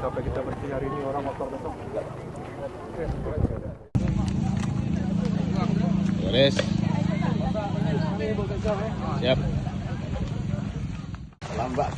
sampai kita bersih hari ini, orang motor besok. Beres. Siap. Lambat.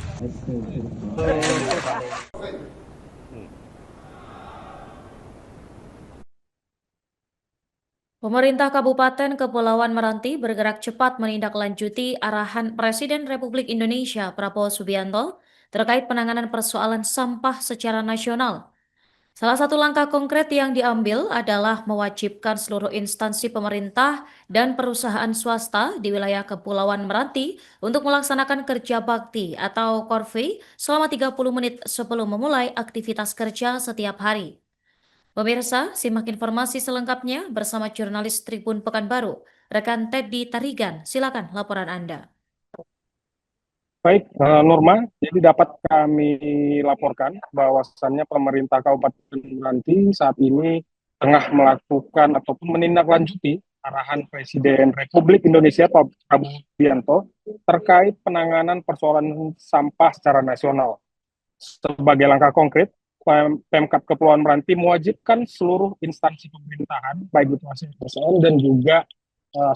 Pemerintah Kabupaten Kepulauan Meranti bergerak cepat menindaklanjuti arahan Presiden Republik Indonesia Prabowo Subianto terkait penanganan persoalan sampah secara nasional. Salah satu langkah konkret yang diambil adalah mewajibkan seluruh instansi pemerintah dan perusahaan swasta di wilayah Kepulauan Meranti untuk melaksanakan kerja bakti atau korvei selama 30 menit sebelum memulai aktivitas kerja setiap hari. Pemirsa, simak informasi selengkapnya bersama jurnalis Tribun Pekanbaru, rekan Teddy Tarigan. Silakan laporan Anda. Baik, Norma, jadi dapat kami laporkan bahwasannya pemerintah Kabupaten Meranti saat ini tengah melakukan ataupun menindaklanjuti arahan Presiden Republik Indonesia Pak Prabowo Subianto terkait penanganan persoalan sampah secara nasional. Sebagai langkah konkret, Pemkab Kepulauan Meranti mewajibkan seluruh instansi pemerintahan, baik itu hasil persoalan dan juga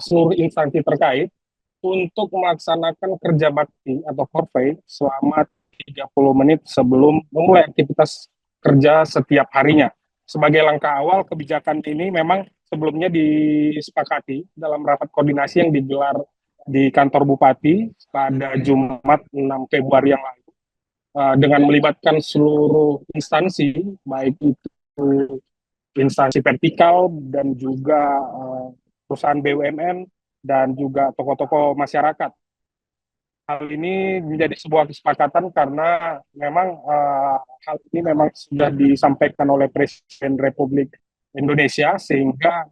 seluruh instansi terkait untuk melaksanakan kerja bakti atau korvei selama 30 menit sebelum memulai aktivitas kerja setiap harinya. Sebagai langkah awal, kebijakan ini memang sebelumnya disepakati dalam rapat koordinasi yang digelar di kantor Bupati pada Jumat 6 Februari yang lalu, dengan melibatkan seluruh instansi, baik itu instansi vertikal dan juga perusahaan BUMN dan juga tokoh-tokoh masyarakat. Hal ini menjadi sebuah kesepakatan karena memang hal ini memang sudah disampaikan oleh Presiden Republik Indonesia, sehingga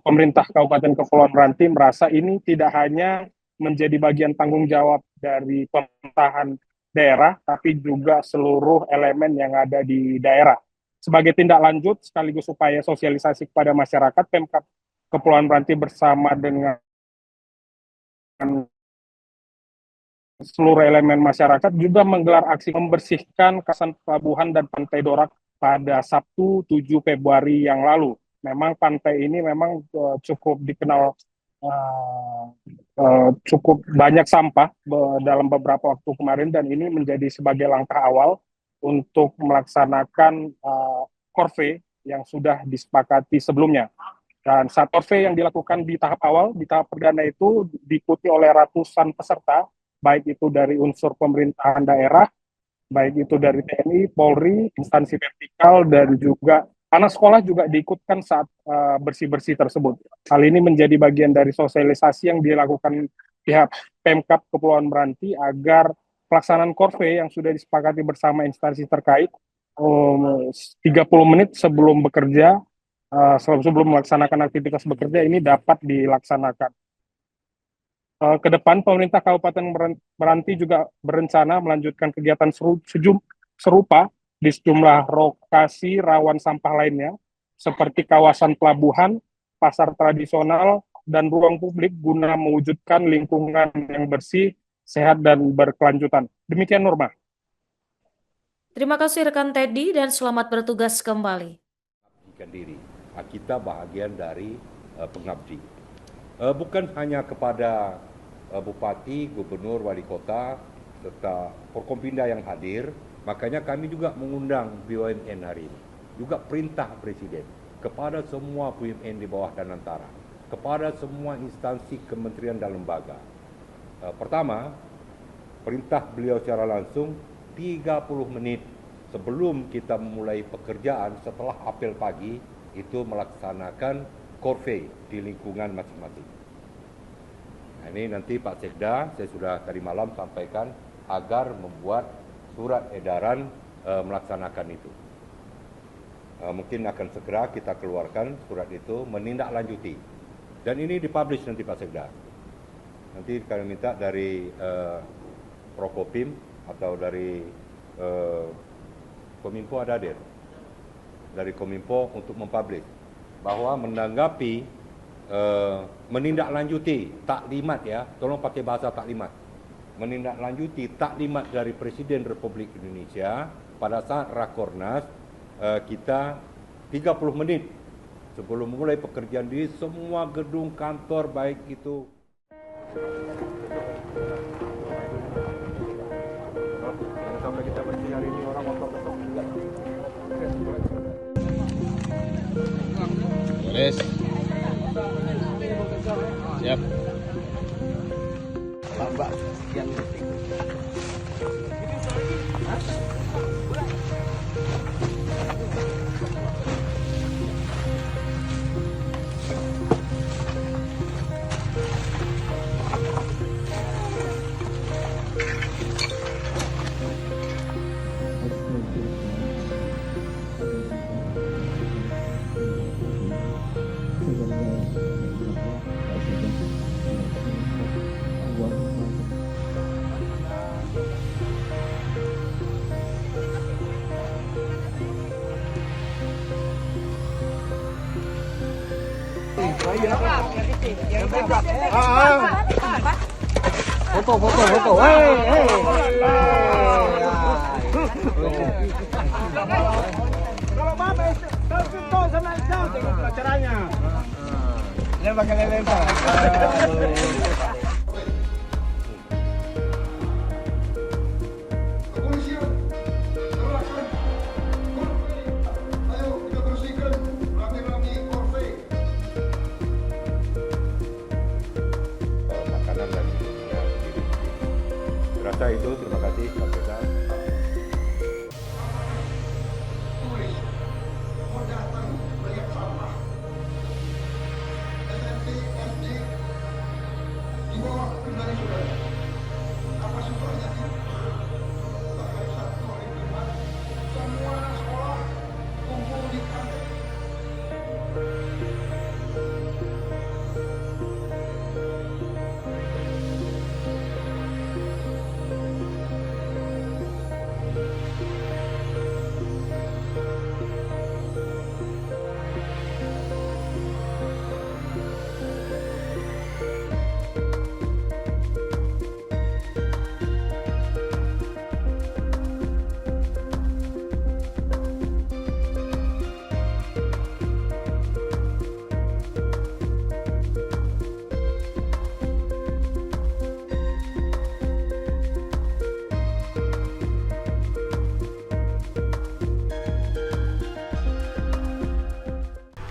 pemerintah Kabupaten Kepulauan Meranti merasa ini tidak hanya menjadi bagian tanggung jawab dari pemerintahan daerah, tapi juga seluruh elemen yang ada di daerah. Sebagai tindak lanjut, sekaligus upaya sosialisasi kepada masyarakat, Pemkab Kepulauan Meranti bersama dengan seluruh elemen masyarakat juga menggelar aksi membersihkan kawasan pelabuhan dan Pantai Dorak pada Sabtu 7 Februari yang lalu. Memang pantai ini memang cukup dikenal cukup banyak sampah dalam beberapa waktu kemarin, dan ini menjadi sebagai langkah awal untuk melaksanakan korvei yang sudah disepakati sebelumnya. Dan saat korvei yang dilakukan di tahap awal, di tahap perdana itu diikuti oleh ratusan peserta, baik itu dari unsur pemerintahan daerah, baik itu dari TNI, Polri, instansi vertikal, dan juga anak sekolah juga diikutkan saat bersih-bersih tersebut. Hal ini menjadi bagian dari sosialisasi yang dilakukan pihak Pemkab Kepulauan Meranti agar pelaksanaan korvei yang sudah disepakati bersama instansi terkait 30 menit sebelum bekerja, sebelum melaksanakan aktivitas bekerja ini dapat dilaksanakan. Ke depan, pemerintah Kabupaten Meranti juga berencana melanjutkan kegiatan serupa di sejumlah lokasi rawan sampah lainnya, seperti kawasan pelabuhan, pasar tradisional, dan ruang publik guna mewujudkan lingkungan yang bersih, sehat, dan berkelanjutan. Demikian, Norma. Terima kasih rekan Teddy dan selamat bertugas kembali. Diri. Kita bahagian dari pengabdi. Bukan hanya kepada Bupati, Gubernur, Wali Kota, serta Forkompinda yang hadir, makanya kami juga mengundang BUMN hari ini. Juga perintah Presiden kepada semua BUMN di bawah dan antara, kepada semua instansi kementerian dan lembaga. Pertama, perintah beliau secara langsung 30 menit sebelum kita memulai pekerjaan setelah apel pagi itu melaksanakan korvei di lingkungan masing-masing. Nah, ini nanti Pak Sekda, saya sudah tadi malam sampaikan agar membuat surat edaran melaksanakan itu. Mungkin akan segera kita keluarkan surat itu menindaklanjuti. Dan ini dipublish nanti Pak Sekda. Nanti kami minta dari Prokopim atau dari Kominfo ada hadir. Dari Kominfo untuk mempublish bahwa menanggapi menindaklanjuti taklimat, ya, tolong pakai bahasa taklimat, menindaklanjuti taklimat dari Presiden Republik Indonesia pada saat Rakornas kita 30 menit sebelum mulai pekerjaan di semua gedung kantor baik itu. Sampai kita bersih hari ini orang motor besok juga. Beres. Siap. Lambat sekian detik. Foto. Kalau mama itu sama itu caranya. Lempar. Makanan dan minumnya sendiri. Rasa itu, terima kasih Pak Presiden.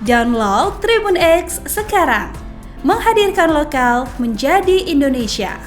Download Tribun X sekarang, menghadirkan lokal menjadi Indonesia.